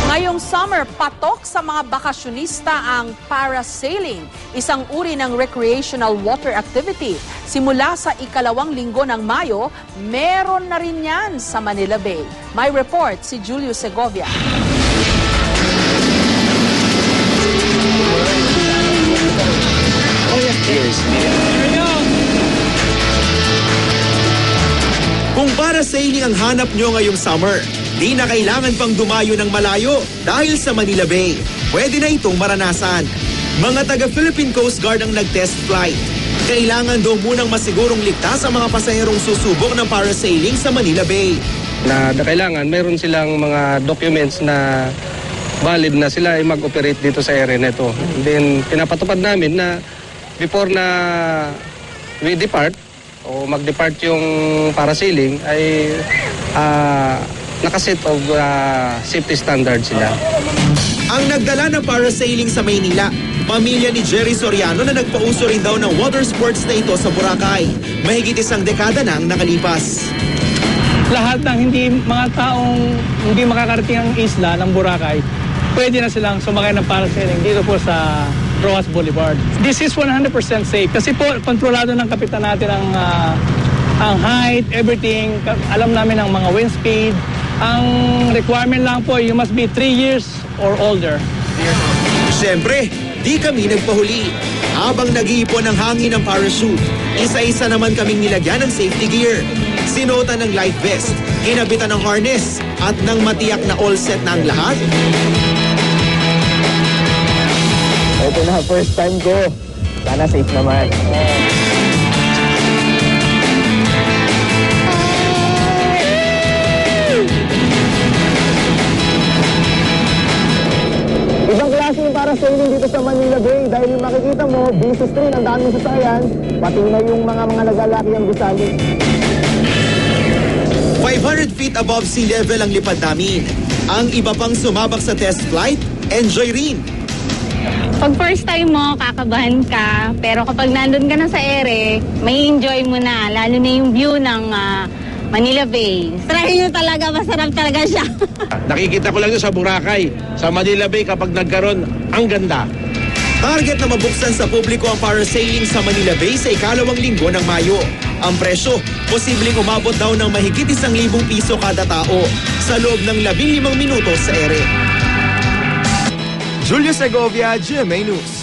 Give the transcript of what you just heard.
Ngayong summer, patok sa mga bakasyonista ang parasailing, isang uri ng recreational water activity. Simula sa ikalawang linggo ng Mayo, meron na rin yan sa Manila Bay. May report si Julio Segovia. Kung parasailing ang hanap nyo ngayong summer, di na kailangan pang dumayo ng malayo dahil sa Manila Bay. Pwede na itong maranasan. Mga taga-Philippine Coast Guard ang nag-test flight. Kailangan daw munang masigurong ligtas ang mga pasaherong susubok ng parasailing sa Manila Bay. Na kailangan, meron silang mga documents na valid na sila ay mag-operate dito sa area nito. Then, pinapatupad namin na before na we depart, o mag-depart yung parasailing ay nakaset of safety standards sila. Ang nagdala ng parasailing sa Maynila, pamilya ni Jerry Soriano na nagpauso rin daw ng water sports na ito sa Boracay. Mahigit isang dekada na ang nakalipas. Lahat ng mga taong hindi makakarating ang isla ng Boracay, pwede na silang sumakay ng parasailing dito po sa Rojas Boulevard. This is 100% safe kasi po kontrolado ng kapitan natin ang height, everything. Alam namin ang mga wind speed. Ang requirement lang po, you must be 3 years or older. Siyempre, di kami nagpahuli. Habang nag-iipon ng hangin ng parachute, isa-isa naman kaming nilagyan ng safety gear. Sinuotan ng life vest, kinabitan ng harness, at nang matiyak na all set na ang lahat, ito na, first time ko. Sana safe naman. Ibang klase yung parasailing dito sa Manila Bay dahil yung makikita mo, busy street, ang daming sasakyan, pati na yung mga naglalaki ang gusali. 500 feet above sea level ang lipad namin. Ang iba pang sumabak sa test flight, enjoy rin. Pag first time mo, kakabahan ka. Pero kapag nandun ka na sa ere, may enjoy mo na. Lalo na yung view ng Manila Bay. Try nyo talaga, masarap talaga siya. Nakikita ko lang yun sa Boracay. Sa Manila Bay kapag nagkaroon, ang ganda. Target na mabuksan sa publiko ang parasailing sa Manila Bay sa ikalawang linggo ng Mayo. Ang presyo, posibleng umabot daw ng mahigit 1,000 piso kada tao sa loob ng 15 minutos sa ere. Julio Segovia, GMA News.